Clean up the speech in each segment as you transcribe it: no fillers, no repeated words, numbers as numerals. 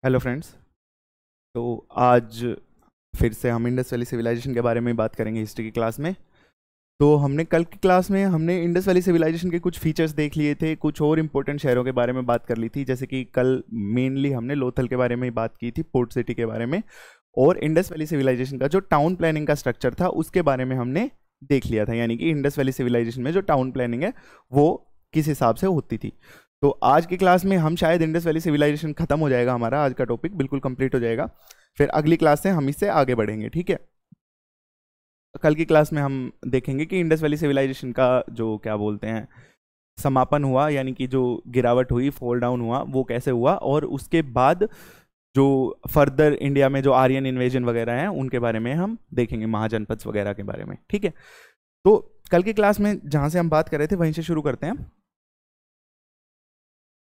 Hello friends. तो आज फिर से हम इंडस वैली सिविलाइजेशन के बारे में बात करेंगे हिस्ट्री की क्लास में। तो हमने कल की क्लास में इंडस वैली सिविलाइजेशन के कुछ फीचर्स देख लिए थे, कुछ और इम्पोर्टेंट शहरों के बारे में बात कर ली थी। जैसे कि कल मेनली हमने लोथल के बारे में बात की थी, पोर्ट सिटी के बारे में, और इंडस वैली सिविलाइजेशन का जो टाउन प्लानिंग का स्ट्रक्चर था उसके बारे में हमने देख लिया था। यानी कि इंडस वैली सिविलाइजेशन में जो टाउन प्लानिंग है वो किस हिसाब से होती थी। तो आज की क्लास में हम शायद इंडस वैली सिविलाइजेशन खत्म हो जाएगा, हमारा आज का टॉपिक बिल्कुल कंप्लीट हो जाएगा। फिर अगली क्लास से हम इससे आगे बढ़ेंगे, ठीक है। कल की क्लास में हम देखेंगे कि इंडस वैली सिविलाइजेशन का जो क्या बोलते हैं समापन हुआ, यानी कि जो गिरावट हुई, फॉल डाउन हुआ, वो कैसे हुआ, और उसके बाद जो फर्दर इंडिया में जो आर्यन इन्वेजन वगैरह हैं उनके बारे में हम देखेंगे, महाजनपद वगैरह के बारे में, ठीक है। तो कल की क्लास में जहां से हम बात कर रहे थे वहीं से शुरू करते हैं।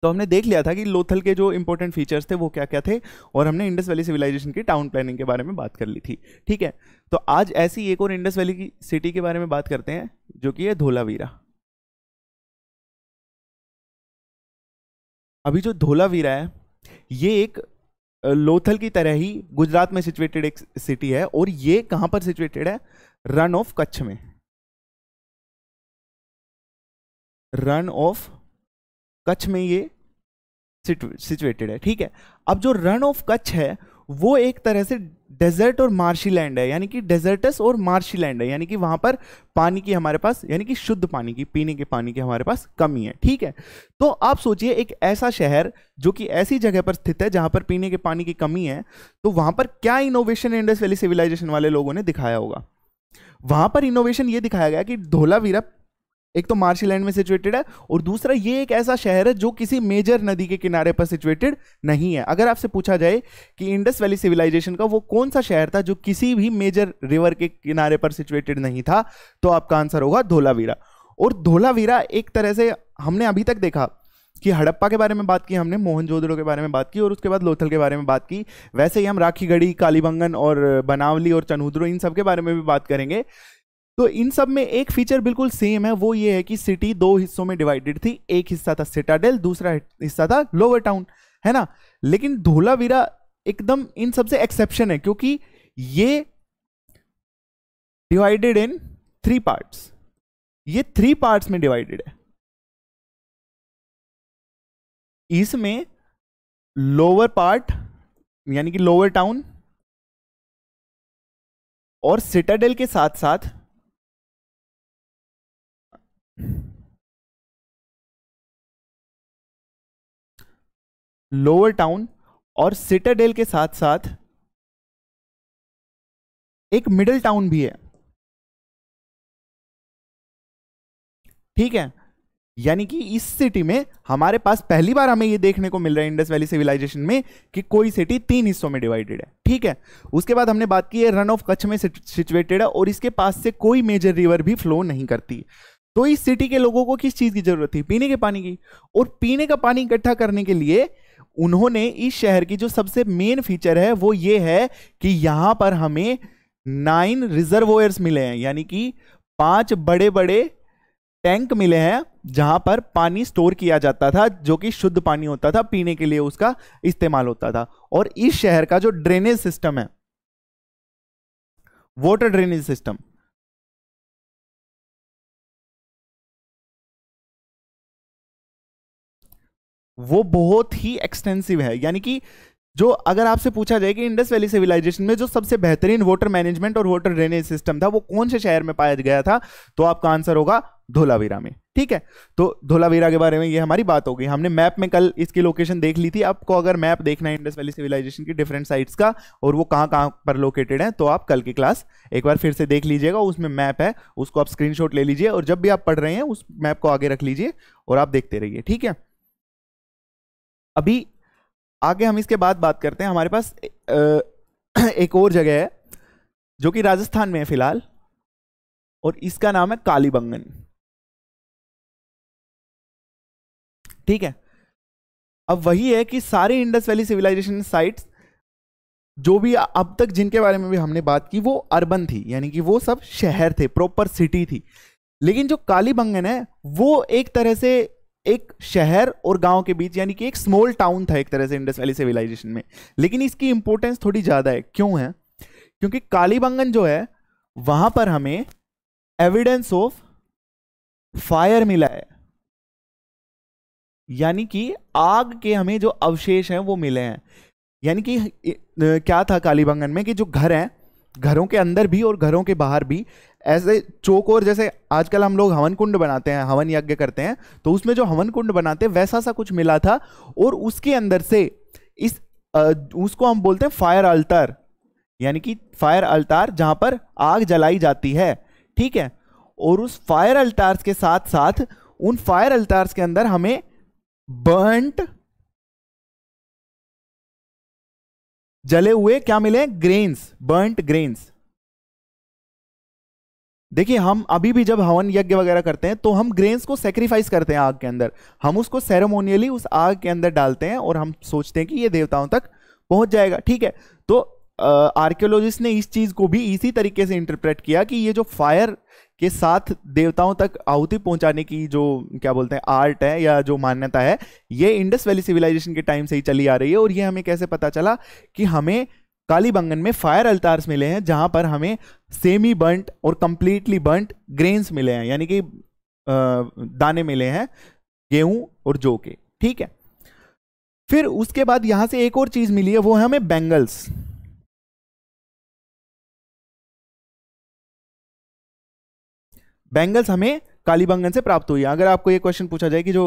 तो हमने देख लिया था कि लोथल के जो इंपॉर्टेंट फीचर्स थे वो क्या क्या थे, और हमने इंडस वैली सिविलाइजेशन की टाउन प्लानिंग के बारे में बात कर ली थी, ठीक है। तो आज ऐसी एक और इंडस वैली की सिटी के बारे में बात करते हैं जो कि है धोलावीरा। अभी जो धोलावीरा है ये एक लोथल की तरह ही गुजरात में सिचुएटेड एक सिटी है, और ये कहां पर सिचुएटेड है? रन ऑफ कच्छ में। रन ऑफ कच्छ में ये सिचुएटेड है, ठीक है। अब जो रन ऑफ कच्छ है वो एक तरह से डेजर्ट और मार्शी लैंड है, यानी कि डेजर्टस और मार्शी लैंड है, यानी कि वहां पर पानी की हमारे पास, यानी कि शुद्ध पानी की, पीने के पानी की हमारे पास कमी है, ठीक है। तो आप सोचिए एक ऐसा शहर जो कि ऐसी जगह पर स्थित है जहां पर पीने के पानी की कमी है, तो वहां पर क्या इनोवेशन इंडस वैली सिविलाइजेशन वाले लोगों ने दिखाया होगा? वहां पर इनोवेशन ये दिखाया गया कि धोलावीरा एक तो मार्शी लैंड में सिचुएटेड है, और दूसरा ये एक ऐसा शहर है जो किसी मेजर नदी के किनारे पर सिचुएटेड नहीं है। अगर आपसे पूछा जाए कि इंडस वैली सिविलाइजेशन का वो कौन सा शहर था जो किसी भी मेजर रिवर के किनारे पर सिचुएटेड नहीं था, तो आपका आंसर होगा धोलावीरा। और धोलावीरा एक तरह से हमने अभी तक देखा कि हड़प्पा के बारे में बात की हमने, मोहनजोदड़ो के बारे में बात की, और उसके बाद लोथल के बारे में बात की। वैसे ही हम राखीगढ़ी, कालीबंगन और बनावली और चनूद्रो इन सब के बारे में भी बात करेंगे। तो इन सब में एक फीचर बिल्कुल सेम है, वो ये है कि सिटी दो हिस्सों में डिवाइडेड थी। एक हिस्सा था सिटाडेल, दूसरा हिस्सा था लोअर टाउन, है ना। लेकिन धोलावीरा एकदम इन सब से एक्सेप्शन है, क्योंकि ये डिवाइडेड इन 3 पार्ट्स। ये 3 पार्ट्स में डिवाइडेड है। इसमें लोअर पार्ट यानी कि लोअर टाउन और सिटाडेल के साथ साथ लोअर टाउन और सिटाडेल के साथ साथ एक मिडिल टाउन भी है, ठीक है। यानी कि इस सिटी में हमारे पास पहली बार हमें यह देखने को मिल रहा है इंडस वैली सिविलाइजेशन में कि कोई सिटी 3 हिस्सों में डिवाइडेड है, ठीक है। उसके बाद हमने बात की है रन ऑफ कच्छ में सिचुएटेड है, और इसके पास से कोई मेजर रिवर भी फ्लो नहीं करती। तो इस सिटी के लोगों को किस चीज की जरूरत थी? पीने के पानी की। और पीने का पानी इकट्ठा करने के लिए उन्होंने इस शहर की जो सबसे मेन फीचर है वो ये है कि यहां पर हमें 9 रिजर्वोयर्स मिले हैं, यानी कि 5 बड़े बड़े टैंक मिले हैं जहां पर पानी स्टोर किया जाता था, जो कि शुद्ध पानी होता था, पीने के लिए उसका इस्तेमाल होता था। और इस शहर का जो ड्रेनेज सिस्टम है, वाटर ड्रेनेज सिस्टम, वो बहुत ही एक्सटेंसिव है। यानी कि जो अगर आपसे पूछा जाए कि इंडस वैली सिविलाइजेशन में जो सबसे बेहतरीन वाटर मैनेजमेंट और वाटर ड्रेनेज सिस्टम था वो कौन से शहर में पाया गया था, तो आपका आंसर होगा धोलावीरा में, ठीक है। तो धोलावीरा के बारे में ये हमारी बात होगी। हमने मैप में कल इसकी लोकेशन देख ली थी। आपको अगर मैप देखना है इंडस वैली सिविलाइजेशन की डिफरेंट साइट्स का और वो कहां कहां पर लोकेटेड है, तो आप कल की क्लास एक बार फिर से देख लीजिएगा। उसमें मैप है, उसको आप स्क्रीनशॉट ले लीजिए, और जब भी आप पढ़ रहे हैं उस मैप को आगे रख लीजिए और आप देखते रहिए, ठीक है। अभी आगे हम इसके बाद बात करते हैं। हमारे पास एक और जगह है जो कि राजस्थान में है फिलहाल, और इसका नाम है कालीबंगन, ठीक है। अब वही है कि सारे इंडस वैली सिविलाइजेशन साइट्स जो भी अब तक जिनके बारे में भी हमने बात की वो अर्बन थी, यानी कि वो सब शहर थे, प्रॉपर सिटी थी। लेकिन जो कालीबंगन है वो एक तरह से एक शहर और गांव के बीच, यानी कि एक स्मॉल टाउन था एक तरह से इंडस वैली सिविलाइजेशन में। लेकिन इसकी इंपॉर्टेंस थोड़ी ज्यादा है। क्यों है? क्योंकि कालीबंगन जो है वहां पर हमें एविडेंस ऑफ फायर मिला है, यानी कि आग के हमें जो अवशेष हैं वो मिले हैं। यानी कि क्या था कालीबंगन में कि जो घर हैं, घरों के अंदर भी और घरों के बाहर भी ऐसे चौकोर, जैसे आजकल हम लोग हवन कुंड बनाते हैं, हवन यज्ञ करते हैं, तो उसमें जो हवन कुंड बनाते हैं वैसा सा कुछ मिला था। और उसके अंदर से इस उसको हम बोलते हैं फायर अल्टर, यानी कि फायर अल्टार जहां पर आग जलाई जाती है, ठीक है। और उस फायर अल्टार्स के साथ साथ उन फायर अल्टार्स के अंदर हमें बर्न्ट जले हुए क्या मिले? Grains, burnt grains. देखिए हम अभी भी जब हवन यज्ञ वगैरह करते हैं तो हम ग्रेन्स को सेक्रीफाइस करते हैं आग के अंदर, हम उसको सेरेमोनियली उस आग के अंदर डालते हैं और हम सोचते हैं कि ये देवताओं तक पहुंच जाएगा, ठीक है। तो आर्कियोलॉजिस्ट ने इस चीज को भी इसी तरीके से इंटरप्रेट किया कि ये जो फायर के साथ देवताओं तक आहुति पहुंचाने की जो क्या बोलते हैं आर्ट है या जो मान्यता है, ये इंडस वैली सिविलाइजेशन के टाइम से ही चली आ रही है। और ये हमें कैसे पता चला? कि हमें कालीबंगन में फायर अल्टार्स मिले हैं जहां पर हमें सेमी बर्न्ट और कंप्लीटली बर्न्ट ग्रेन्स मिले हैं, यानी कि दाने मिले हैं गेहूं और जौ के, ठीक है। फिर उसके बाद यहां से एक और चीज मिली है, वो है हमें बैंगल्स। बैंगल्स हमें कालीबंगन से प्राप्त हुई है। अगर आपको ये क्वेश्चन पूछा जाए कि जो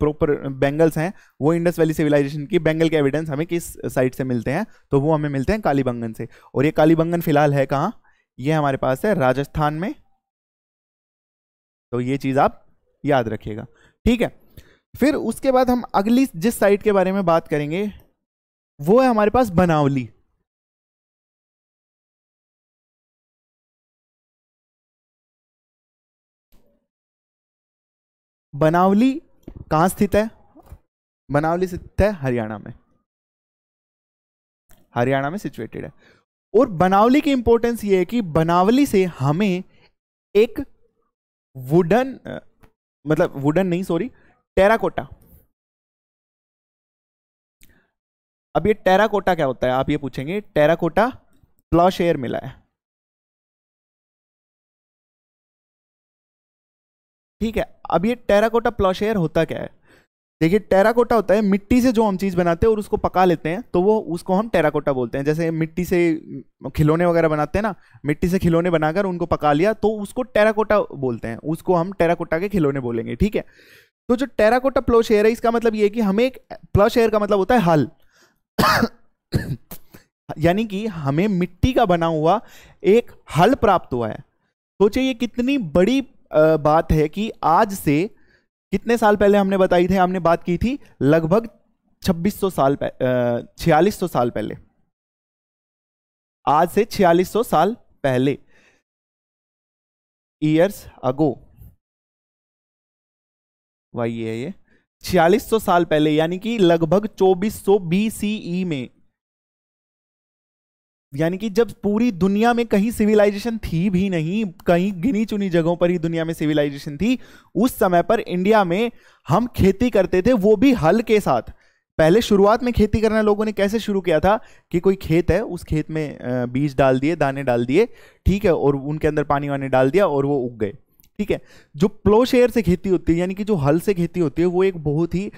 प्रॉपर बैंगल्स हैं वो इंडस वैली सिविलाइजेशन की बैंगल के एविडेंस हमें किस साइट से मिलते हैं, तो वो हमें मिलते हैं कालीबंगन से। और ये कालीबंगन फिलहाल है कहाँ? ये हमारे पास है राजस्थान में, तो ये चीज आप याद रखिएगा, ठीक है। फिर उसके बाद हम अगली जिस साइट के बारे में बात करेंगे वो है हमारे पास बनावली। बनावली कहां स्थित है? बनावली स्थित है हरियाणा में, हरियाणा में सिचुएटेड है। और बनावली की इंपॉर्टेंस ये है कि बनावली से हमें एक वुडन मतलब वुडन नहीं सॉरी टेराकोटा। अब ये टेराकोटा क्या होता है आप ये पूछेंगे। टेराकोटा प्लॉशेयर मिला है, ठीक है। अब ये टेराकोटा प्लॉशेयर होता क्या है? देखिए टेराकोटा होता है मिट्टी से जो हम चीज बनाते हैं और उसको पका लेते हैं, तो वो उसको हम टेराकोटा बोलते हैं। जैसे मिट्टी से खिलौने वगैरह बनाते हैं ना, मिट्टी से खिलौने बनाकर उनको पका लिया तो उसको टेराकोटा बोलते हैं, उसको हम टेराकोटा के खिलौने बोलेंगे, ठीक है। तो जो टेराकोटा प्लॉशेयर है इसका मतलब ये है कि हमें एक प्लॉशेयर का मतलब होता है हल यानी कि हमें मिट्टी का बना हुआ एक हल प्राप्त हुआ है। सोचिए ये कितनी बड़ी बात है कि आज से कितने साल पहले हमने बताई थी, हमने बात की थी लगभग 2600 साल 4600 साल पहले, आज से 4600 साल पहले, ईयर्स अगो, वही है ये 4600 साल पहले, यानी कि लगभग 2400 BCE में, यानी कि जब पूरी दुनिया में कहीं सिविलाइजेशन थी भी नहीं, कहीं गिनी चुनी जगहों पर ही दुनिया में सिविलाइजेशन थी, उस समय पर इंडिया में हम खेती करते थे, वो भी हल के साथ। पहले शुरुआत में खेती करना लोगों ने कैसे शुरू किया था कि कोई खेत है, उस खेत में बीज डाल दिए, दाने डाल दिए, ठीक है, और उनके अंदर पानी वानी डाल दिया और वो उग गए, ठीक है। जो प्लोशेयर से खेती होती है, यानी कि जो हल से खेती होती है, वो एक बहुत ही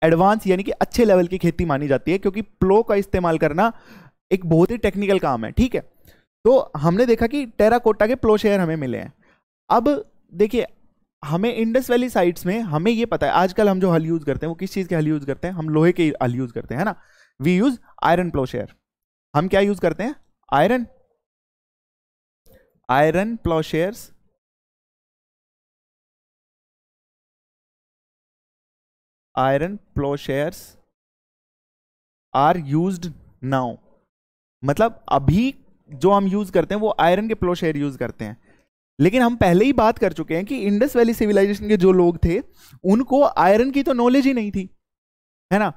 एडवांस यानी कि अच्छे लेवल की खेती मानी जाती है, क्योंकि प्लो का इस्तेमाल करना एक बहुत ही टेक्निकल काम है, ठीक है। तो हमने देखा कि टेराकोटा के प्लोशेयर हमें मिले हैं। अब देखिए हमें इंडस वैली साइट्स में हमें ये पता है, आजकल हम जो हल यूज करते हैं वो किस चीज के हल यूज करते हैं? हम लोहे के हल यूज करते हैं, है ना। We use iron ploughshare. हम क्या यूज करते हैं? Iron, iron ploughshares, iron ploughshares are used now. मतलब अभी जो हम यूज करते हैं वो आयरन के प्लोशेयर यूज करते हैं। लेकिन हम पहले ही बात कर चुके हैं कि इंडस वैली सिविलाइजेशन के जो लोग थे उनको आयरन की तो नॉलेज ही नहीं थी, है ना।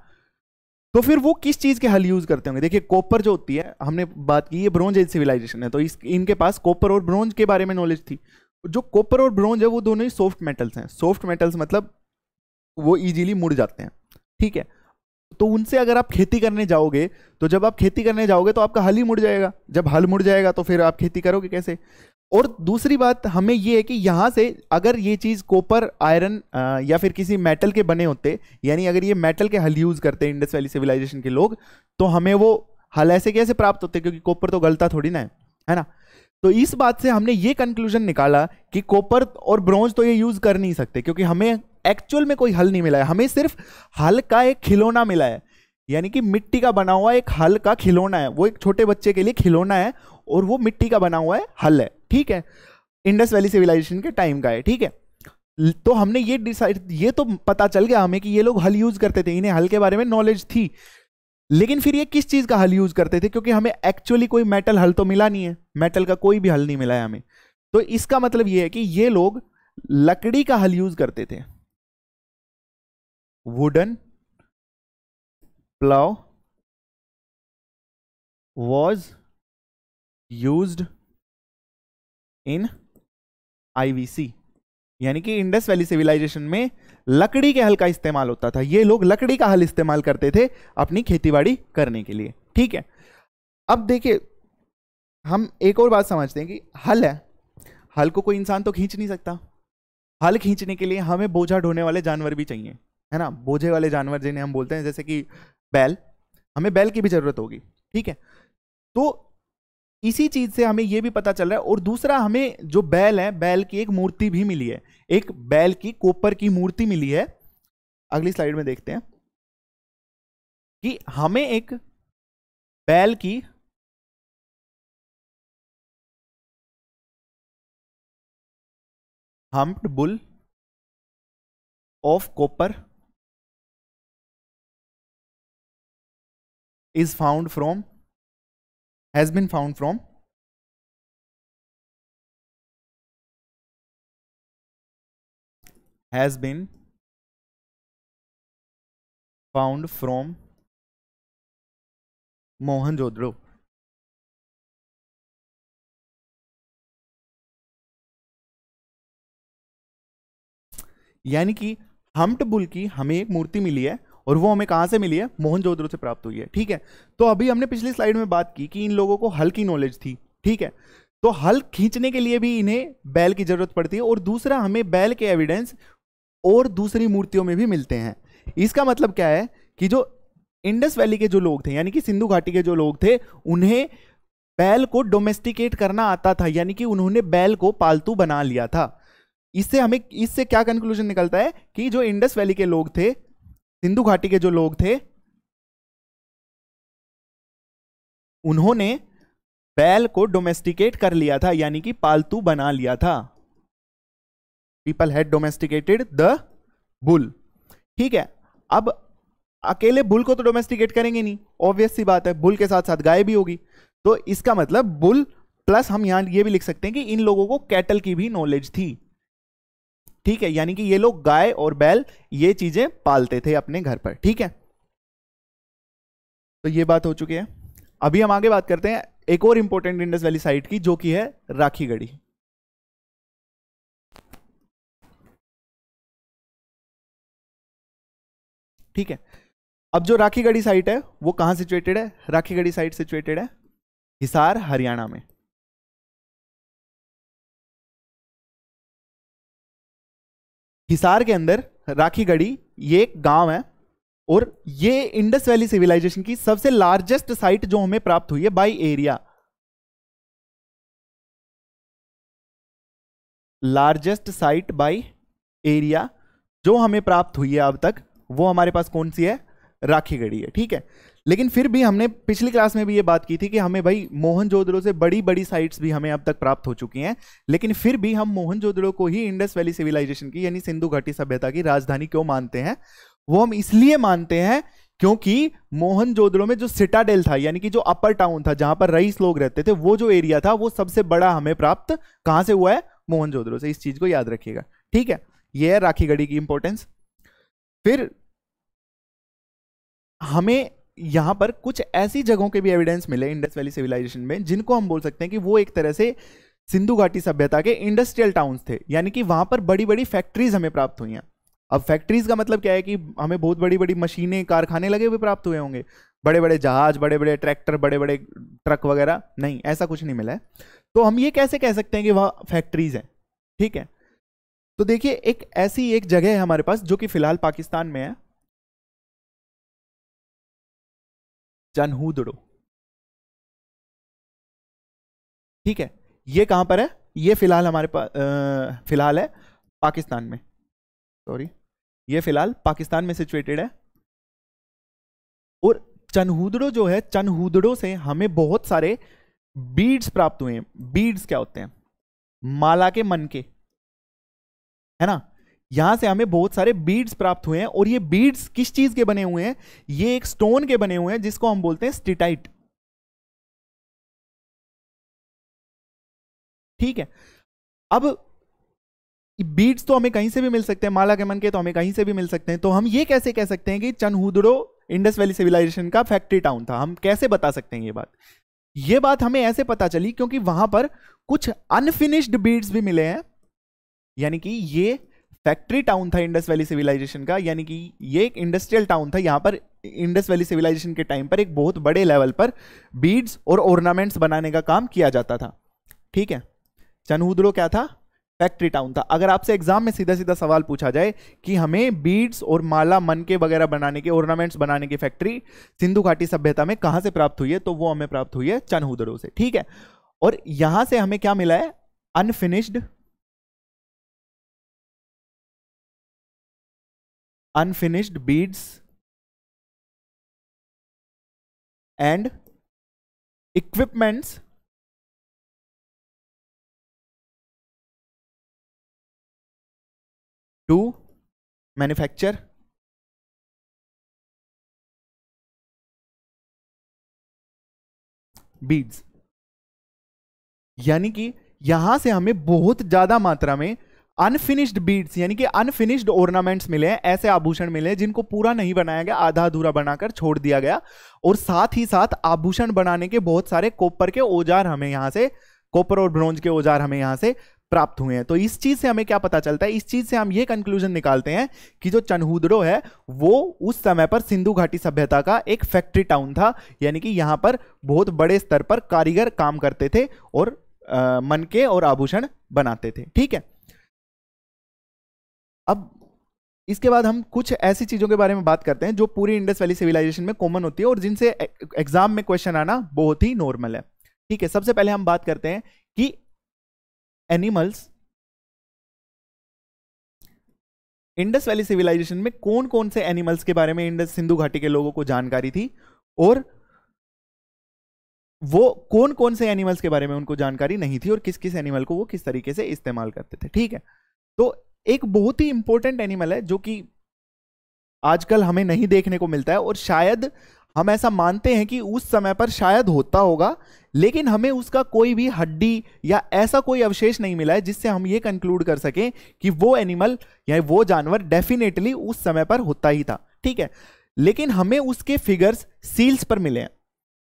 तो फिर वो किस चीज के हल यूज करते होंगे? देखिए कॉपर जो होती है, हमने बात की, ये ब्रोंज एज सिविलाइजेशन है, तो इनके पास कॉपर और ब्रोंज के बारे में नॉलेज थी। जो कॉपर और ब्रोंज है वो दोनों ही सॉफ्ट मेटल्स हैं। सॉफ्ट मेटल्स मतलब वो इजीली मुड़ जाते हैं, ठीक है। तो उनसे अगर आप खेती करने जाओगे, तो जब आप खेती करने जाओगे तो आपका हल ही मुड़ जाएगा, जब हल मुड़ जाएगा तो फिर आप खेती करोगे कैसे। और दूसरी बात हमें ये है कि यहाँ से अगर ये चीज़ कॉपर, आयरन या फिर किसी मेटल के बने होते, यानी अगर ये मेटल के हल यूज़ करते हैं इंडस वैली सिविलाइजेशन के लोग, तो हमें वो हल ऐसे कैसे प्राप्त होते, क्योंकि कॉपर तो गलता थोड़ी ना है ना। तो इस बात से हमने ये कंक्लूजन निकाला कि कॉपर और ब्रॉन्ज तो ये यूज़ कर नहीं सकते, क्योंकि हमें एक्चुअल में कोई हल नहीं मिला है, हमें सिर्फ हल का एक खिलौना मिला है, यानी कि मिट्टी का बना हुआ एक हल का खिलौना है, वो एक छोटे बच्चे के लिए खिलौना है, और वो मिट्टी का बना हुआ है हल है, ठीक है। इंडस वैली सिविलाइजेशन के टाइम का है, ठीक है। तो हमने ये डिसाइड, ये तो पता चल गया हमें कि ये लोग हल यूज करते थे, इन्हें हल के बारे में नॉलेज थी, लेकिन फिर ये किस चीज का हल यूज करते थे, क्योंकि हमें एक्चुअली कोई मेटल हल तो मिला नहीं है, मेटल का कोई भी हल नहीं मिला है हमें। तो इसका मतलब ये है कि ये लोग लकड़ी का हल यूज करते थे, wooden plough was used in IVC, यानी कि इंडस वैली सिविलाइजेशन में लकड़ी के हल का इस्तेमाल होता था, ये लोग लकड़ी का हल इस्तेमाल करते थे अपनी खेतीबाड़ी करने के लिए, ठीक है। अब देखिए हम एक और बात समझते हैं कि हल है, हल को कोई इंसान तो खींच नहीं सकता, हल खींचने के लिए हमें बोझा ढोने वाले जानवर भी चाहिए, है ना, बोझे वाले जानवर जिन्हें हम बोलते हैं, जैसे कि बैल, हमें बैल की भी जरूरत होगी, ठीक है। तो इसी चीज से हमें यह भी पता चल रहा है। और दूसरा, हमें जो बैल है, बैल की एक मूर्ति भी मिली है, एक बैल की कॉपर की मूर्ति मिली है। अगली स्लाइड में देखते हैं कि हमें एक बैल की humped bull of copper is found from, has been found from Mohenjodaro. यानी कि हम्प्ड बुल की हमें एक मूर्ति मिली है, और वो हमें कहां से मिली है, मोहनजोदड़ो से प्राप्त हुई है, ठीक है। तो अभी हमने पिछली स्लाइड में बात की कि इन लोगों को हल की नॉलेज थी, ठीक है। तो हल खींचने के लिए भी इन्हें बैल की जरूरत पड़ती है, और दूसरा हमें बैल के एविडेंस और दूसरी मूर्तियों में भी मिलते हैं। इसका मतलब क्या है कि जो इंडस वैली के जो लोग थे, यानी कि सिंधु घाटी के जो लोग थे, उन्हें बैल को डोमेस्टिकेट करना आता था, यानी कि उन्होंने बैल को पालतू बना लिया था। इससे क्या कंक्लूजन निकलता है कि जो इंडस वैली के लोग थे, सिंधु घाटी के जो लोग थे, उन्होंने बैल को डोमेस्टिकेट कर लिया था, यानी कि पालतू बना लिया था। People had domesticated the bull, ठीक है। अब अकेले बुल को तो डोमेस्टिकेट करेंगे नहीं, ऑब्वियस सी बात है, बुल के साथ साथ गाय भी होगी। तो इसका मतलब बुल प्लस हम यहां ये भी लिख सकते हैं कि इन लोगों को कैटल की भी नॉलेज थी, ठीक है। यानी कि ये लोग गाय और बैल ये चीजें पालते थे अपने घर पर, ठीक है। तो ये बात हो चुकी है। अभी हम आगे बात करते हैं एक और इंपॉर्टेंट इंडस वैली साइट की, जो कि है राखीगढ़ी। ठीक है। अब जो राखीगढ़ी साइट है वो कहां सिचुएटेड है, राखीगढ़ी साइट सिचुएटेड है हिसार, हरियाणा में। हिसार के अंदर राखीगढ़ी ये एक गांव है, और ये इंडस वैली सिविलाइजेशन की सबसे लार्जेस्ट साइट जो हमें प्राप्त हुई है by area, largest site by area जो हमें प्राप्त हुई है अब तक, वो हमारे पास कौन सी है, राखीगढ़ी है, ठीक है। लेकिन फिर भी हमने पिछली क्लास में भी ये बात की थी कि हमें भाई मोहनजोदड़ो से बड़ी बड़ी साइट्स भी हमें अब तक प्राप्त हो चुकी हैं, लेकिन फिर भी हम मोहनजोदड़ो को ही इंडस वैली सिविलाइजेशन की यानी सिंधु घाटी सभ्यता की राजधानी क्यों मानते हैं, वो हम इसलिए मानते हैं क्योंकि मोहनजोदड़ो में जो सिटाडेल था, यानी कि जो अपर टाउन था जहां पर रईस लोग रहते थे, वो जो एरिया था वो सबसे बड़ा हमें प्राप्त कहां से हुआ है, मोहनजोदड़ो से। इस चीज को याद रखिएगा, ठीक है। ये है राखीगढ़ी की इंपॉर्टेंस। फिर हमें यहां पर कुछ ऐसी जगहों के भी एविडेंस मिले इंडस वैली सिविलाइजेशन में, जिनको हम बोल सकते हैं कि वो एक तरह से सिंधु घाटी सभ्यता के इंडस्ट्रियल टाउन्स थे, यानी कि वहां पर बड़ी बड़ी फैक्ट्रीज हमें प्राप्त हुई हैं। अब फैक्ट्रीज का मतलब क्या है कि हमें बहुत बड़ी बड़ी मशीनें कारखाने लगे हुए प्राप्त हुए होंगे, बड़े बड़े जहाज, बड़े बड़े ट्रैक्टर, बड़े बड़े ट्रक वगैरह, नहीं, ऐसा कुछ नहीं मिला है। तो हम ये कैसे कह सकते हैं कि वह फैक्ट्रीज हैं? ठीक है, तो देखिए एक ऐसी एक जगह है हमारे पास जो कि फिलहाल पाकिस्तान में है, चनहूदड़ो। ठीक है, ये कहां पर है? ये फिलहाल हमारे पास फिलहाल है पाकिस्तान में, सॉरी, ये फिलहाल पाकिस्तान में सिचुएटेड है। और चनहूदड़ो जो है, चनहूदड़ो से हमें बहुत सारे बीड्स प्राप्त हुए हैं। बीड्स क्या होते हैं? माला के मन के, है ना। यहां से हमें बहुत सारे बीड्स प्राप्त हुए हैं, और ये बीड्स किस चीज के बने हुए हैं? ये एक स्टोन के बने हुए हैं जिसको हम बोलते हैं स्टीटाइट। ठीक है, अब बीड्स तो हमें कहीं से भी मिल सकते हैं, माला के मन के तो हमें कहीं से भी मिल सकते हैं। तो हम ये कैसे कह सकते हैं कि चनहूदड़ो इंडस वैली सिविलाइजेशन का फैक्ट्री टाउन था? हम कैसे बता सकते हैं ये बात? ये बात हमें ऐसे पता चली क्योंकि वहां पर कुछ अनफिनिश्ड बीड्स भी मिले हैं, यानी कि ये फैक्ट्री टाउन था इंडस वैली सिविलाइजेशन का, यानी कि ये एक इंडस्ट्रियल टाउन था। यहां पर इंडस वैली सिविलाइजेशन के टाइम पर एक बहुत बड़े लेवल पर बीड्स और ऑर्नामेंट्स बनाने का काम किया जाता था। ठीक है, चनहूदड़ो क्या था? फैक्ट्री टाउन था। अगर आपसे एग्जाम में सीधा सीधा सवाल पूछा जाए कि हमें बीड्स और माला मनके वगैरह बनाने के, ऑर्नामेंट्स बनाने की फैक्ट्री सिंधु घाटी सभ्यता में कहां से प्राप्त हुई है, तो वो हमें प्राप्त हुई है चनहूदड़ो से। ठीक है, और यहां से हमें क्या मिला है? Unfinished beads and equipments to manufacture beads. यानी कि यहां से हमें बहुत ज्यादा मात्रा में अनफिनिश्ड बीड्स यानी कि अनफिनिश्ड ऑर्नामेंट्स मिले हैं, ऐसे आभूषण मिले हैं जिनको पूरा नहीं बनाया गया, आधा अधूरा बनाकर छोड़ दिया गया। और साथ ही साथ आभूषण बनाने के बहुत सारे कॉपर के औजार हमें यहां से, कॉपर और ब्रोंज के औजार हमें यहां से प्राप्त हुए हैं। तो इस चीज से हमें क्या पता चलता है? इस चीज से हम ये कंक्लूजन निकालते हैं कि जो चनहूदड़ो है वो उस समय पर सिंधु घाटी सभ्यता का एक फैक्ट्री टाउन था, यानी कि यहां पर बहुत बड़े स्तर पर कारीगर काम करते थे और मनके और आभूषण बनाते थे। ठीक है, अब इसके बाद हम कुछ ऐसी चीजों के बारे में बात करते हैं जो पूरी इंडस वैली सिविलाइजेशन में कॉमन होती है और जिनसे एग्जाम में क्वेश्चन आना बहुत ही नॉर्मल है। ठीक है, सबसे पहले हम बात करते हैं कि एनिमल्स, इंडस वैली सिविलाइजेशन में कौन कौन से एनिमल्स के बारे में इंडस सिंधु घाटी के लोगों को जानकारी थी, और वो कौन कौन से एनिमल्स के बारे में उनको जानकारी नहीं थी, और किस किस एनिमल को वो किस तरीके से इस्तेमाल करते थे। ठीक है, तो एक बहुत ही इंपॉर्टेंट एनिमल है जो कि आजकल हमें नहीं देखने को मिलता है, और शायद हम ऐसा मानते हैं कि उस समय पर शायद होता होगा, लेकिन हमें उसका कोई भी हड्डी या ऐसा कोई अवशेष नहीं मिला है जिससे हम ये कंक्लूड कर सकें कि वो एनिमल या वो जानवर डेफिनेटली उस समय पर होता ही था। ठीक है, लेकिन हमें उसके फिगर्स सील्स पर मिले हैं,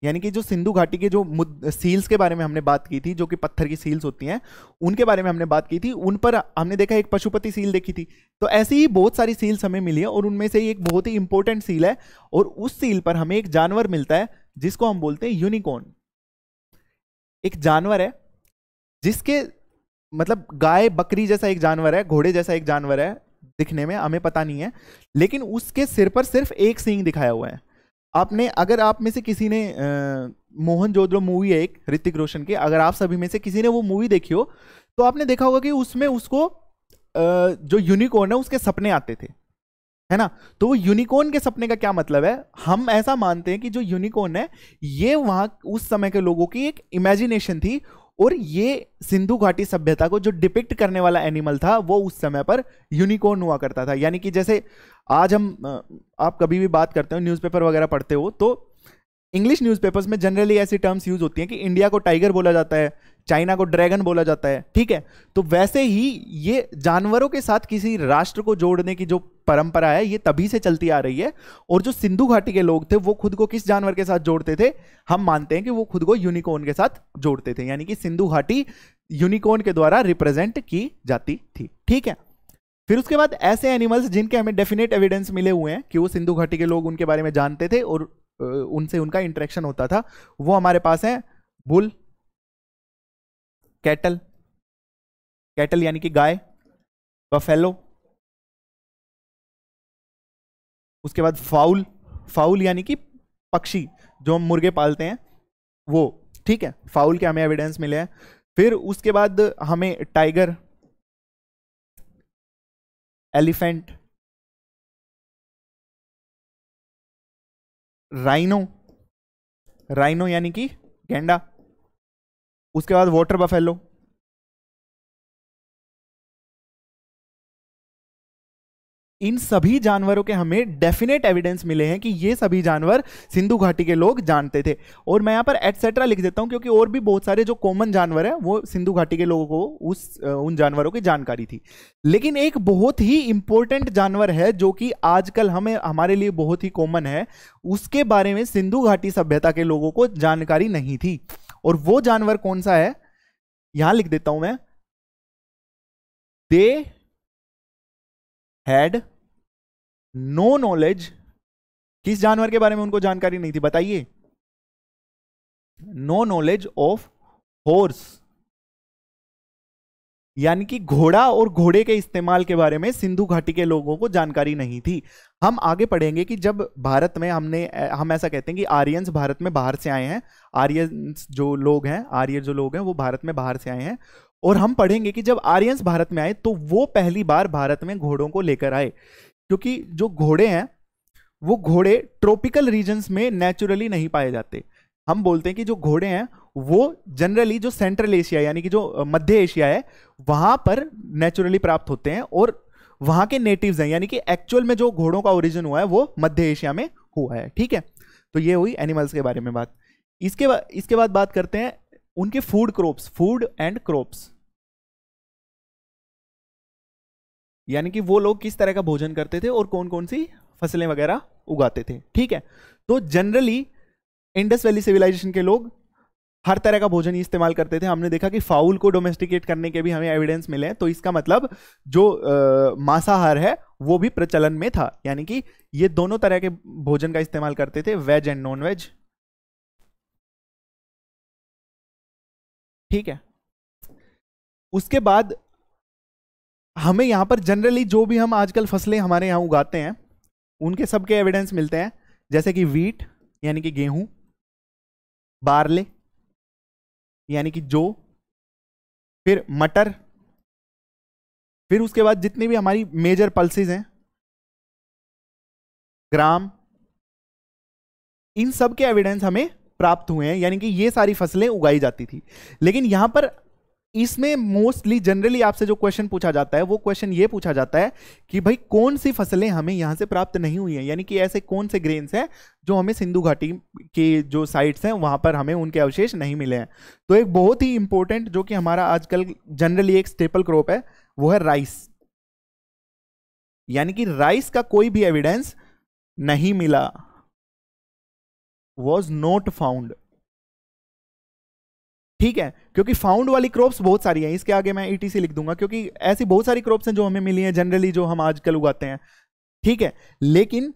यानी कि जो सिंधु घाटी के जो सील्स के बारे में हमने बात की थी, जो कि पत्थर की सील्स होती हैं, उनके बारे में हमने बात की थी, उन पर हमने देखा एक पशुपति सील देखी थी। तो ऐसी ही बहुत सारी सील्स हमें मिली है, और उनमें से एक बहुत ही इंपॉर्टेंट सील है, और उस सील पर हमें एक जानवर मिलता है जिसको हम बोलते हैं यूनिकॉर्न। एक जानवर है जिसके मतलब गाय बकरी जैसा एक जानवर है, घोड़े जैसा एक जानवर है दिखने में, हमें पता नहीं है, लेकिन उसके सिर पर सिर्फ एक सींग दिखाया हुआ है। आपने, अगर आप में से किसी ने मोहनजोदड़ो मूवी है एक ऋतिक रोशन की, अगर आप सभी में से किसी ने वो मूवी देखी हो तो आपने देखा होगा कि उसमें उसको जो यूनिकॉर्न है उसके सपने आते थे, है ना। तो वो यूनिकॉर्न के सपने का क्या मतलब है? हम ऐसा मानते हैं कि जो यूनिकॉर्न है ये वहां उस समय के लोगों की एक इमेजिनेशन थी, और ये सिंधु घाटी सभ्यता को जो डिपिक्ट करने वाला एनिमल था वो उस समय पर यूनिकॉर्न हुआ करता था। यानी कि जैसे आज आप कभी भी बात करते हो, न्यूज़पेपर वगैरह पढ़ते हो, तो इंग्लिश न्यूज़पेपर्स में जनरली ऐसी टर्म्स यूज होती हैं कि इंडिया को टाइगर बोला जाता है, चाइना को ड्रैगन बोला जाता है। ठीक है, तो वैसे ही ये जानवरों के साथ किसी राष्ट्र को जोड़ने की जो परंपरा है ये तभी से चलती आ रही है, और जो सिंधु घाटी के लोग थे वो खुद को किस जानवर के साथ जोड़ते थे? हम मानते हैं कि वो खुद को यूनिकॉर्न के साथ जोड़ते थे, यानी कि सिंधु घाटी यूनिकॉर्न के द्वारा रिप्रेजेंट की जाती थी। ठीक है, फिर उसके बाद ऐसे एनिमल्स जिनके हमें डेफिनेट एविडेंस मिले हुए हैं कि वो सिंधु घाटी के लोग उनके बारे में जानते थे और उनसे उनका इंटरेक्शन होता था, वो हमारे पास है बुल, कैटल, कैटल यानी कि गाय, बफेलो, उसके बाद फाउल, फाउल यानी कि पक्षी जो हम मुर्गे पालते हैं वो, ठीक है, फाउल के हमें एविडेंस मिले हैं। फिर उसके बाद हमें टाइगर, एलिफेंट, राइनो, राइनो यानी कि गैंडा, उसके बाद वाटर बफेलो, इन सभी जानवरों के हमें डेफिनेट एविडेंस मिले हैं कि ये सभी जानवर सिंधु घाटी के लोग जानते थे। और मैं यहां पर एटसेट्रा लिख देता हूं क्योंकि और भी बहुत सारे जो कॉमन जानवर हैं वो सिंधु घाटी के लोगों को उन जानवरों की जानकारी थी। लेकिन एक बहुत ही इंपॉर्टेंट जानवर है जो कि आजकल हमें हमारे लिए बहुत ही कॉमन है, उसके बारे में सिंधु घाटी सभ्यता के लोगों को जानकारी नहीं थी। और वो जानवर कौन सा है, यहां लिख देता हूं मैं, दे हैड नो नॉलेज। किस जानवर के बारे में उनको जानकारी नहीं थी बताइए? नो नॉलेज ऑफ हॉर्स, यानी कि घोड़ा और घोड़े के इस्तेमाल के बारे में सिंधु घाटी के लोगों को जानकारी नहीं थी। हम आगे पढ़ेंगे कि जब भारत में हम ऐसा कहते हैं कि आर्यंस भारत में बाहर से आए हैं, आर्यंस जो लोग हैं, आर्य जो लोग हैं वो भारत में बाहर से आए हैं। और हम पढ़ेंगे कि जब आर्यंस भारत में आए तो वो पहली बार भारत में घोड़ों को लेकर आए, क्योंकि जो घोड़े हैं वो घोड़े ट्रॉपिकल रीजन्स में नेचुरली नहीं पाए जाते। हम बोलते हैं कि जो घोड़े हैं वो जनरली जो सेंट्रल एशिया यानी कि जो मध्य एशिया है वहां पर नेचुरली प्राप्त होते हैं, और वहां के नेटिव्स हैं, यानी कि एक्चुअल में जो घोड़ों का ओरिजिन हुआ है वो मध्य एशिया में हुआ है। ठीक है, तो ये हुई एनिमल्स के बारे में बात। इसके बाद बात करते हैं उनके food crops, food and crops, यानी कि वो लोग किस तरह का भोजन करते थे और कौन कौन सी फसलें वगैरह उगाते थे। ठीक है, तो जनरली इंडस वैली सिविलाइजेशन के लोग हर तरह का भोजन ही इस्तेमाल करते थे। हमने देखा कि फाउल को डोमेस्टिकेट करने के भी हमें एविडेंस मिले हैं, तो इसका मतलब जो मांसाहार है वो भी प्रचलन में था, यानी कि ये दोनों तरह के भोजन का इस्तेमाल करते थे, वेज एंड नॉन वेज। ठीक है, उसके बाद हमें यहां पर जनरली जो भी हम आजकल फसलें हमारे यहां उगाते हैं उनके सबके एविडेंस मिलते हैं, जैसे कि वीट यानी कि गेहूं, बार्ले यानी कि जौ, फिर मटर, फिर उसके बाद जितनी भी हमारी मेजर पल्सेस हैं, ग्राम, इन सब के एविडेंस हमें प्राप्त हुए हैं, यानी कि ये सारी फसलें उगाई जाती थी। लेकिन यहां पर इसमें मोस्टली जनरली आपसे जो क्वेश्चन पूछा जाता है वो क्वेश्चन ये पूछा जाता है कि भाई कौन सी फसलें हमें यहां से प्राप्त नहीं हुई हैं, यानी कि ऐसे कौन से ग्रेन्स हैं जो हमें सिंधु घाटी के जो साइट्स हैं वहां पर हमें उनके अवशेष नहीं मिले हैं। तो एक बहुत ही इंपॉर्टेंट जो कि हमारा आजकल जनरली एक स्टेपल क्रॉप है वो है राइस, यानी कि राइस का कोई भी एविडेंस नहीं मिला, वॉज नॉट फाउंड। ठीक है, क्योंकि फाउंड वाली क्रॉप्स बहुत सारी हैं, इसके आगे मैं ईटीसी लिख दूंगा, क्योंकि ऐसी बहुत सारी क्रॉप्स हैं जो हमें मिली हैं जनरली जो हम आजकल उगाते हैं। ठीक है, लेकिन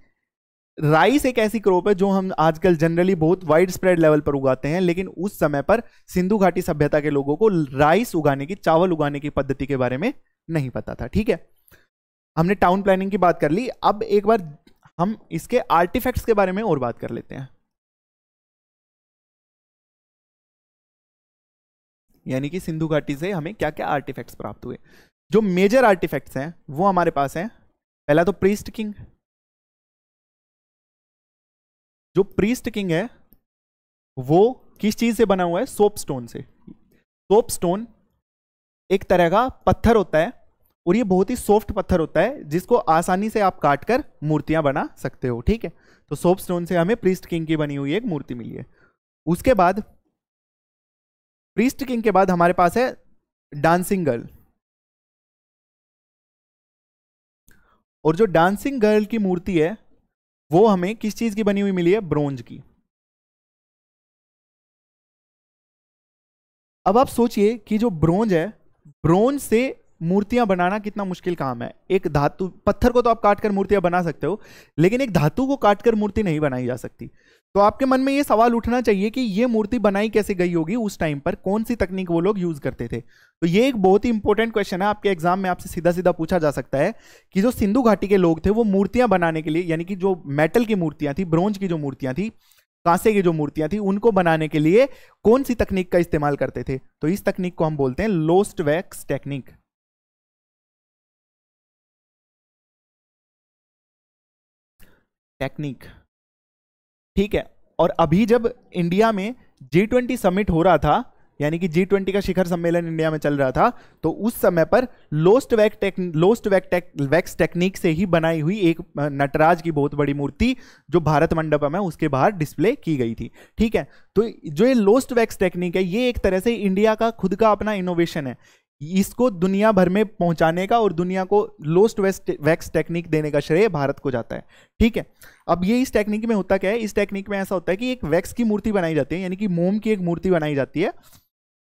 राइस एक ऐसी क्रॉप है जो हम आजकल जनरली बहुत वाइड स्प्रेड लेवल पर उगाते हैं, लेकिन उस समय पर सिंधु घाटी सभ्यता के लोगों को राइस उगाने की, चावल उगाने की पद्धति के बारे में नहीं पता था। ठीक है, हमने टाउन प्लानिंग की बात कर ली, अब एक बार हम इसके आर्टिफैक्ट्स के बारे में और बात कर लेते हैं, यानी कि सिंधु घाटी से हमें क्या क्या आर्टिफैक्ट्स प्राप्त हुए। जो मेजर आर्टिफैक्ट्स हैं वो हमारे पास हैं, पहला तो प्रीस्ट किंग। जो प्रीस्ट किंग है वो किस चीज से बना हुआ है? सोपस्टोन से। सोपस्टोन एक तरह का पत्थर होता है और ये बहुत ही सॉफ्ट पत्थर होता है जिसको आसानी से आप काटकर मूर्तियां बना सकते हो। ठीक है, तो सोपस्टोन से हमें प्रीस्ट किंग की बनी हुई एक मूर्ति मिली है। उसके बाद प्रीस्ट किंग के बाद हमारे पास है डांसिंग गर्ल, और जो डांसिंग गर्ल की मूर्ति है वो हमें किस चीज की बनी हुई मिली है? ब्रोंज की। अब आप सोचिए कि जो ब्रोंज है, ब्रोंज से मूर्तियां बनाना कितना मुश्किल काम है। एक धातु, पत्थर को तो आप काट कर मूर्तियां बना सकते हो, लेकिन एक धातु को काट कर मूर्ति नहीं बनाई जा सकती। तो आपके मन में ये सवाल उठना चाहिए कि ये मूर्ति बनाई कैसे गई होगी, उस टाइम पर कौन सी तकनीक वो लोग यूज करते थे। तो ये एक बहुत ही इंपॉर्टेंट क्वेश्चन है, आपके एग्जाम में आपसे सीधा सीधा पूछा जा सकता है कि जो सिंधु घाटी के लोग थे वो मूर्तियां बनाने के लिए, यानी कि जो मेटल की मूर्तियां थी, ब्रोंज की जो मूर्तियां थी, कांसे की जो मूर्तियां थी, उनको बनाने के लिए कौन सी तकनीक का इस्तेमाल करते थे। तो इस तकनीक को हम बोलते हैं लोस्ट वैक्स टेक्निक। ठीक है। और अभी जब इंडिया में G20 समिट हो रहा था, यानी कि G20 का शिखर सम्मेलन इंडिया में चल रहा था, तो उस समय पर लोस्ट वैक्स टेक्निक से ही बनाई हुई एक नटराज की बहुत बड़ी मूर्ति जो भारत मंडपम है उसके बाहर डिस्प्ले की गई थी। ठीक है। तो जो ये लोस्ट वैक्स टेक्निक है, ये एक तरह से इंडिया का खुद का अपना इनोवेशन है, इसको दुनिया भर में पहुंचाने का और दुनिया को लोस्ट वैक्स टेक्निक देने का श्रेय भारत को जाता है। ठीक है। अब ये इस टेक्निक में होता क्या है, इस टेक्निक में ऐसा होता है कि एक वैक्स की मूर्ति बनाई जाती है, यानी कि मोम की एक मूर्ति बनाई जाती है,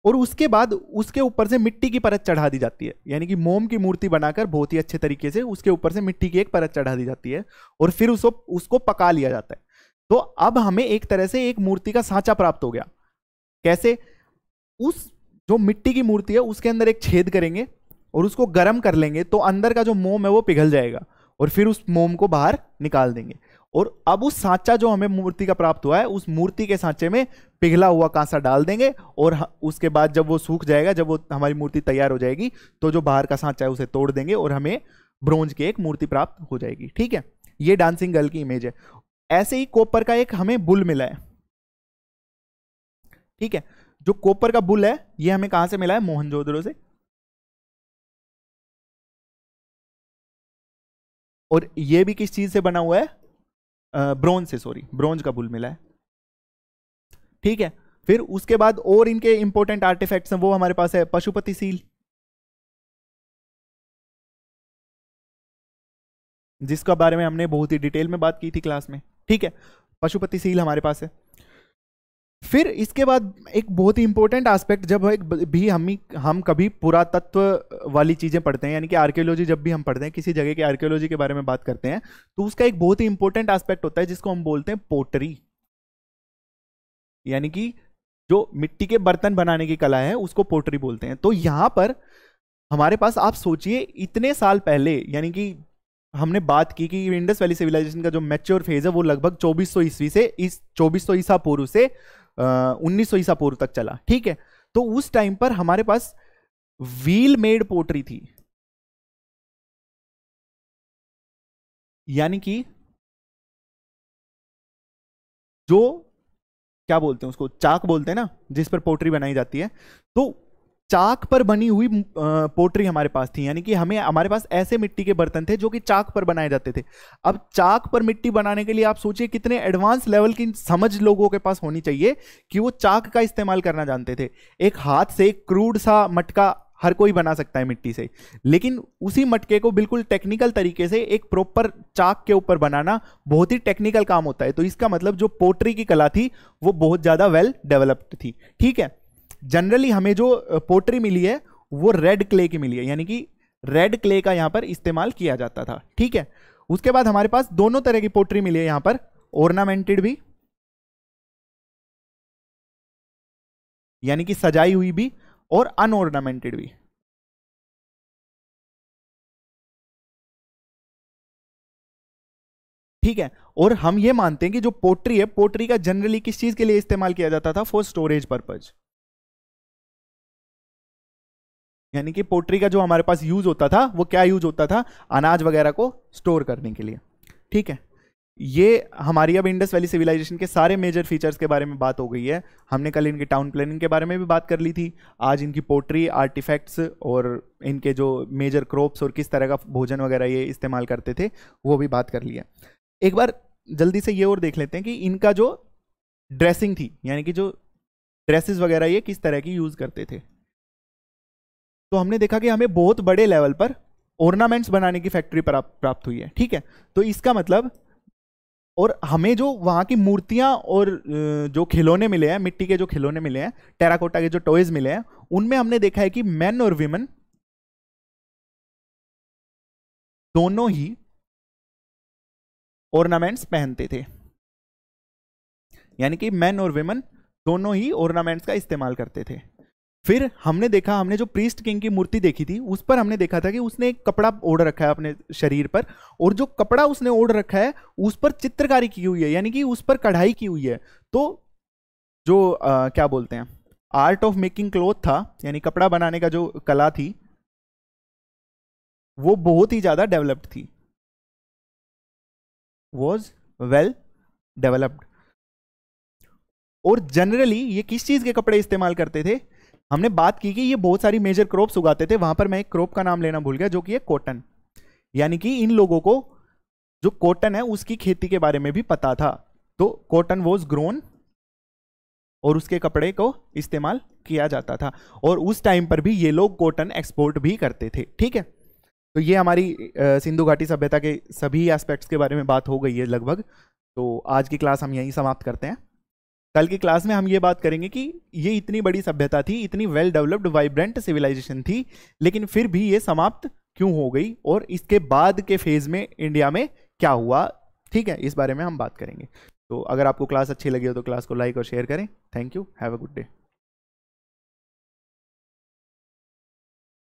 और उसके बाद उसके ऊपर से मिट्टी की परत चढ़ा दी जाती है, यानी कि मोम की मूर्ति बनाकर बहुत ही अच्छे तरीके से उसके ऊपर से मिट्टी की एक परत चढ़ा दी जाती है, और फिर उसको पका लिया जाता है। तो अब हमें एक तरह से एक मूर्ति का सांचा प्राप्त हो गया। कैसे? उस जो मिट्टी की मूर्ति है उसके अंदर एक छेद करेंगे और उसको गर्म कर लेंगे, तो अंदर का जो मोम है वो पिघल जाएगा, और फिर उस मोम को बाहर निकाल देंगे। और अब उस सांचा जो हमें मूर्ति का प्राप्त हुआ है, उस मूर्ति के सांचे में पिघला हुआ कांसा डाल देंगे, और उसके बाद जब वो सूख जाएगा, जब वो हमारी मूर्ति तैयार हो जाएगी, तो जो बाहर का सांचा है उसे तोड़ देंगे और हमें ब्रोंज की एक मूर्ति प्राप्त हो जाएगी। ठीक है। ये डांसिंग गर्ल की इमेज है। ऐसे ही कॉपर का एक हमें बुल मिला है। ठीक है। जो कॉपर का बुल है ये हमें कहां से मिला है? मोहनजोदड़ो से। और ये भी किस चीज से बना हुआ है? ब्रोंज से, सॉरी, ब्रोंज का बुल मिला है। ठीक है। फिर उसके बाद और इनके इंपॉर्टेंट आर्टिफैक्ट्स हैं, वो हमारे पास है पशुपति सील, जिसका बारे में हमने बहुत ही डिटेल में बात की थी क्लास में। ठीक है। पशुपति सील हमारे पास है। फिर इसके बाद एक बहुत ही इंपॉर्टेंट एस्पेक्ट, जब एक भी हम कभी पुरातत्व वाली चीजें पढ़ते हैं, यानी कि आर्कियोलॉजी जब भी हम पढ़ते हैं, किसी जगह की आर्कियोलॉजी के बारे में बात करते हैं, तो उसका एक बहुत ही इंपॉर्टेंट एस्पेक्ट होता है जिसको हम बोलते हैं पोटरी, यानी कि जो मिट्टी के बर्तन बनाने की कला है उसको पोटरी बोलते हैं। तो यहां पर हमारे पास, आप सोचिए, इतने साल पहले, यानी कि हमने बात की कि इंडस वैली सिविलाइजेशन का जो मैच्योर फेज है वो लगभग 2400 ईस्वी से 2400 ईसा पूर्व से 1900 ईसा पूर्व तक चला। ठीक है। तो उस टाइम पर हमारे पास व्हील मेड पोटरी थी, यानी कि जो, क्या बोलते हैं उसको, चाक बोलते हैं ना, जिस पर पोटरी बनाई जाती है, तो चाक पर बनी हुई पोटरी हमारे पास थी, यानी कि हमारे पास ऐसे मिट्टी के बर्तन थे जो कि चाक पर बनाए जाते थे। अब चाक पर मिट्टी बनाने के लिए आप सोचिए कितने एडवांस लेवल की समझ लोगों के पास होनी चाहिए कि वो चाक का इस्तेमाल करना जानते थे। एक हाथ से क्रूड सा मटका हर कोई बना सकता है मिट्टी से, लेकिन उसी मटके को बिल्कुल टेक्निकल तरीके से एक प्रॉपर चाक के ऊपर बनाना बहुत ही टेक्निकल काम होता है। तो इसका मतलब जो पोटरी की कला थी वो बहुत ज्यादा वेल डेवलप्ड थी। ठीक है। जनरली हमें जो पोटरी मिली है वो रेड क्ले की मिली है, यानी कि रेड क्ले का यहां पर इस्तेमाल किया जाता था। ठीक है। उसके बाद हमारे पास दोनों तरह की पोटरी मिली है यहां पर, ऑर्नामेंटेड भी, यानी कि सजाई हुई भी, और अनऑर्नामेंटेड भी। ठीक है। और हम ये मानते हैं कि जो पोटरी है, पोटरी का जनरली किस चीज के लिए इस्तेमाल किया जाता था? फॉर स्टोरेज पर्पज, यानी कि पोट्री का जो हमारे पास यूज होता था वो क्या यूज होता था? अनाज वगैरह को स्टोर करने के लिए। ठीक है। ये हमारी अब इंडस वैली सिविलाइजेशन के सारे मेजर फीचर्स के बारे में बात हो गई है। हमने कल इनके टाउन प्लानिंग के बारे में भी बात कर ली थी, आज इनकी पोट्री, आर्टिफैक्ट्स और इनके जो मेजर क्रॉप्स और किस तरह का भोजन वगैरह ये इस्तेमाल करते थे वो भी बात कर लिया। एक बार जल्दी से ये और देख लेते हैं कि इनका जो ड्रेसिंग थी, यानी कि जो ड्रेसेस वगैरह ये किस तरह की यूज करते थे। तो हमने देखा कि हमें बहुत बड़े लेवल पर ऑर्नामेंट्स बनाने की फैक्ट्री प्राप्त हुई है। ठीक है। तो इसका मतलब, और हमें जो वहां की मूर्तियां और जो खिलौने मिले हैं, मिट्टी के जो खिलौने मिले हैं, टेराकोटा के जो टॉयज मिले हैं, उनमें हमने देखा है कि मेन और विमेन दोनों ही ऑर्नामेंट्स पहनते थे, यानी कि मैन और विमेन दोनों ही ऑर्नामेंट्स का इस्तेमाल करते थे। फिर हमने देखा, हमने जो प्रीस्ट किंग की मूर्ति देखी थी उस पर हमने देखा था कि उसने एक कपड़ा ओढ़ रखा है अपने शरीर पर, और जो कपड़ा उसने ओढ़ रखा है उस पर चित्रकारी की हुई है, यानी कि उस पर कढ़ाई की हुई है। तो जो क्या बोलते हैं, आर्ट ऑफ मेकिंग क्लॉथ था, यानी कपड़ा बनाने का जो कला थी, वो बहुत ही ज्यादा डेवलप्ड थी, वॉज वेल डेवलप्ड। और जनरली ये किस चीज के कपड़े इस्तेमाल करते थे? हमने बात की कि ये बहुत सारी मेजर क्रॉप्स उगाते थे, वहां पर मैं एक क्रॉप का नाम लेना भूल गया जो कि है कॉटन, यानी कि इन लोगों को जो कॉटन है उसकी खेती के बारे में भी पता था। तो कॉटन वॉज ग्रोन और उसके कपड़े को इस्तेमाल किया जाता था, और उस टाइम पर भी ये लोग कॉटन एक्सपोर्ट भी करते थे। ठीक है, तो ये हमारी सिंधु घाटी सभ्यता के सभी एस्पेक्ट्स के बारे में बात हो गई है लगभग। तो आज की क्लास हम यहीं समाप्त करते हैं। कल की क्लास में हम ये बात करेंगे कि ये इतनी बड़ी सभ्यता थी, इतनी वेल डेवलप्ड वाइब्रेंट सिविलाइजेशन थी, लेकिन फिर भी ये समाप्त क्यों हो गई, और इसके बाद के फेज में इंडिया में क्या हुआ। ठीक है, इस बारे में हम बात करेंगे। तो अगर आपको क्लास अच्छी लगी हो तो क्लास को लाइक और शेयर करें। Thank you, have a good day.